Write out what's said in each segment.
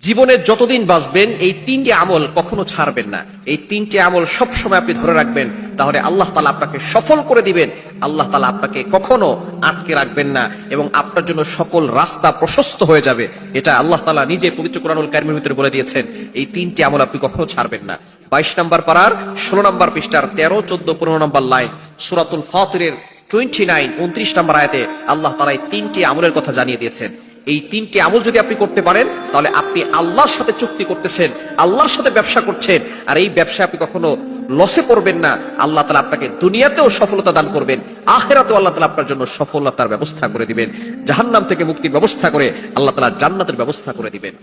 জীবনে যতদিন বাঁচবেন এই তিনটি আমল কখনো ছাড়বেন না। এই তিনটি আমল সব সময় আপনি ধরে রাখবেন, তাহলে আল্লাহ তাআলা আপনাকে সফল করে দিবেন। আল্লাহ তাআলা আপনাকে কখনো আটকে রাখবেন না এবং আপনার জন্য সকল রাস্তা প্রশস্ত হয়ে যাবে। এটা আল্লাহ তাআলা নিজে পবিত্র কোরআনুল কারীমের ভিতরে বলে দিয়েছেন। এই তিনটি আমল আপনি কখনো ছাড়বেন না। 22 নম্বর পারার 16 নম্বর পৃষ্ঠার 13, 14, 15 নম্বর লাইন সূরাতুল ফাতিরের 29, 29 নম্বর আয়াতে আল্লাহ তাআলা এই তিনটি আমলের কথা জানিয়ে দিয়েছেন। এই তিনটি আমল যদি আপনি করতে পারেন, তাহলে আপনি আল্লাহর সাথে চুক্তি করতেছেন, আল্লাহর সাথে ব্যবসা করছেন, আর এই ব্যবসায় আপনি কখনো লসে পড়বেন না। আল্লাহ তাআলা আপনাকে দুনিয়াতেও সফলতা দান করবেন, আখিরাতেও আল্লাহ তাআলা আপনার জন্য সফলতার ব্যবস্থা করে দিবেন। জাহান্নাম থেকে মুক্তির ব্যবস্থা করে আল্লাহ তাআলা জান্নাতের ব্যবস্থা করে দিবেন।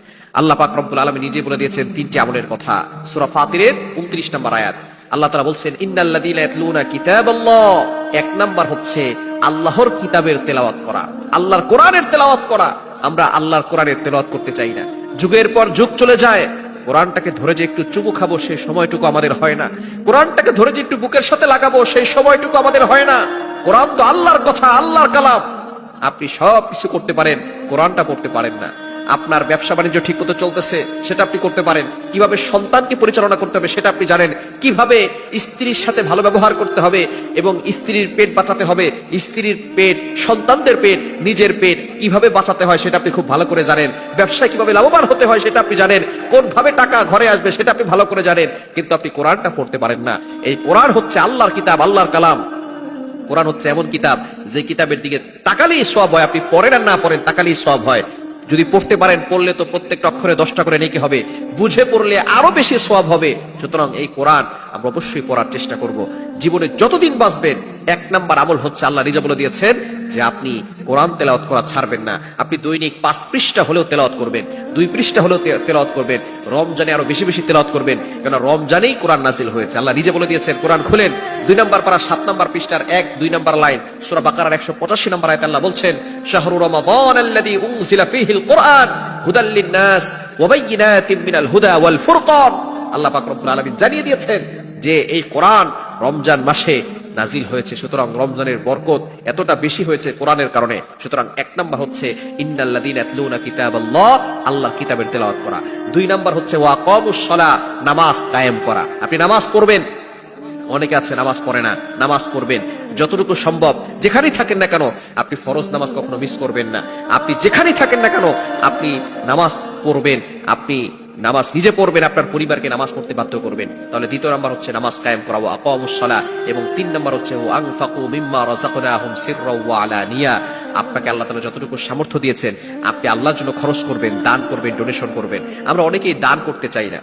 আল্লাহ পাক রব্বুল আলামিন নিজে বলে দিয়েছেন তিনটি আমলের কথা। সূরা ফাতিরের 29 নম্বর আয়াত আল্লাহ তাআলা বলছেন, ইন্নাল্লাযীনা ইয়াতলুনা কিতাবাল্লাহ। 1 নাম্বার হচ্ছে আল্লাহর কিতাবের তেলাওয়াত করা, আল্লাহর কোরআনের তেলাওয়াত করা। আমরা আল্লাহর কোরআনের তেলাওয়াত করতে চাই না। যুগের পর যুগ চলে যায়, কোরআনটাকে ধরে যে একটু চুমু খাবো সেই সময়টুকু আমাদের হয় না। কোরআনটাকে ধরে যে একটু বুকের সাথে লাগাবো সেই সময়টুকু আমাদের হয় না। কোরআন তো আল্লাহর কথা, আল্লাহর কালাম। আপনি সব কিছু করতে পারেন, কোরআনটা পড়তে পারেন না। আপনার ব্যবসা বাণিজ্য ঠিক মতো চলতেছে সেটা আপনি করতে পারেন, কিভাবে সন্তানকে পরিচালনা করতে হবে সেটা আপনি জানেন, কিভাবে স্ত্রীর সাথে ভালো ব্যবহার করতে হবে এবং স্ত্রীর পেট বাঁচাতে হবে, স্ত্রীর পেট, সন্তানদের পেট, নিজের পেট কিভাবে বাঁচাতে হয় সেটা আপনি খুব ভালো করে জানেন, ব্যবসায় কিভাবে লাভবান হতে হয় সেটা আপনি জানেন, কোনভাবে টাকা ঘরে আসবে সেটা আপনি ভালো করে জানেন, কিন্তু আপনি কোরআনটা পড়তে পারেন না। এই কোরআন হচ্ছে আল্লাহর কিতাব, আল্লাহর কালাম। কোরআন হচ্ছে এমন কিতাব যে কিতাবের দিকে তাকালেই সওয়াব হয়, আপনি পড়েন আর না পড়েন তাকালেই সওয়াব হয়। যদি পড়তে পারেন, পড়লে তো প্রত্যেকটা অক্ষরে 10টা করে নেকি হবে, বুঝে পড়লে আরো বেশি সওয়াব হবে। সুতরাং এই কোরআন আমরা অবশ্যই পড়ার চেষ্টা করব। জীবনে যতদিন বাঁচবেন 1 নাম্বার আমল হচ্ছে আল্লাহ নিজে বলে দিয়েছেন যে আপনি কোরআন তেলাওয়াত করা ছাড়বেন না। আপনি দৈনিক 5 পৃষ্ঠা হলেও তেলাওয়াত করবেন, 2 পৃষ্ঠা হলেও তেলাওয়াত করবেন। রমজানে আরো বেশি বেশি তেলাওয়াত করবেন, কারণ রমজানেই কোরআন নাজিল হয়েছে। আল্লাহ নিজে বলে দিয়েছেন, কোরআন খুলেন 2 নম্বর পারা 7 নম্বর পৃষ্ঠার 1, 2 নম্বর লাইন সূরা বাকারার 185 নম্বর আয়াতে আল্লাহ বলছেন, শাহরু রমাদানাল্লাযী উনজিলা ফীহিল কুরআন হুদাল লিন-নাস ওয়া বাইয়িনাতিন মিনাল হুদা ওয়াল ফুরকান। আল্লাহ পাক রব্বুল আলামিন জানিয়ে দিয়েছেন যে এই কোরআন রমজান মাসে নাজিল হয়েছে। সুতরাং রমজানের বরকত এতটা বেশি হয়েছে কোরআনের কারণে। সুতরাং 1 নাম্বার হচ্ছে ইন্নাল্লাযীনা ইয়াতলুনা কিতাবাল্লাহ, আল্লাহর কিতাবের তেলাওয়াত করা। 2 নাম্বার হচ্ছে ওয়া আকামুস সালাহ, নামাজ কায়েম করা। আপনি নামাজ পড়বেন, অনেকে আছে নামাজ পড়ে না, নামাজ পড়বেন যতটুকু সম্ভব। যেখানেই থাকেন না কেন আপনি ফরজ নামাজ কখনো মিস করবেন না। আপনি যেখানেই থাকেন না কেন আপনি নামাজ পড়বেন, আপনি নামাজ নিজে পড়বেন, আপনার পরিবারকে নামাজ পড়তে বাধ্য করবেন। তাহলে 2 নাম্বার হচ্ছে নামাজ কায়েম করা, ওয়া আকামুস সালাহ। এবং 3 নাম্বার হচ্ছে ওয়া আনফাকু মিম্মা রাযাকনাহুম সিররা ওয়া আলানিয়া। আপনাকে আল্লাহ তাআলা যতটুকু সামর্থ্য দিয়েছেন আপনি আল্লাহর জন্য খরচ করবেন, দান করবেন, ডোনেশন করবেন। আমরা অনেকেই দান করতে চাই না।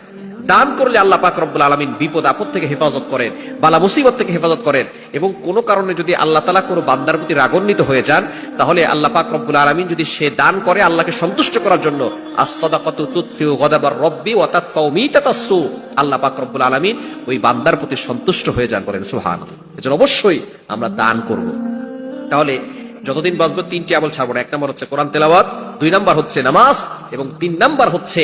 দান করলে আল্লাহ পাক রব্বুল আলামিন বিপদ আপদ থেকে হেফাজত করেন, বালা মুসিবত থেকে হেফাজত করেন। এবং কোনো কারণে যদি আল্লাহ তাআলা কোনো বান্দার প্রতি রাগান্বিত হয়ে যান, তাহলে আল্লাহ পাক রব্বুল আলামিন যদি সে দান করে আল্লাহকে সন্তুষ্ট করার জন্য, আস-সাদাকাতু তুতফিউ গাদাবার রব্বি ওয়া তাদফাউ মিতাতাস-সু, আল্লাহ পাক রব্বুল আলামিন ওই বান্দার প্রতি সন্তুষ্ট হয়ে যান, বলেন সুবহানাল্লাহ। এজন্য অবশ্যই আমরা দান করব। তাহলে যতদিন বাঁচবো 3টি আমল ছাড়বো না। 1 নাম্বার হচ্ছে কোরআন তেলাওয়াত, 2 নাম্বার হচ্ছে নামাজ, এবং 3 নাম্বার হচ্ছে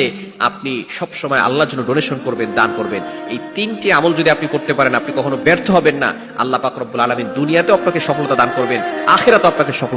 আপনি সব সময় আল্লাহর জন্য ডোনেশন করবেন, দান করবেন। এই 3টি আমল যদি আপনি করতে পারেন আপনি কখনো ব্যর্থ হবেন না। আল্লাহ পাক রব্বুল আলামিন দুনিয়াতেও আপনাকে সফলতা দান করবেন, আখিরাতেও আপনাকে সফলতা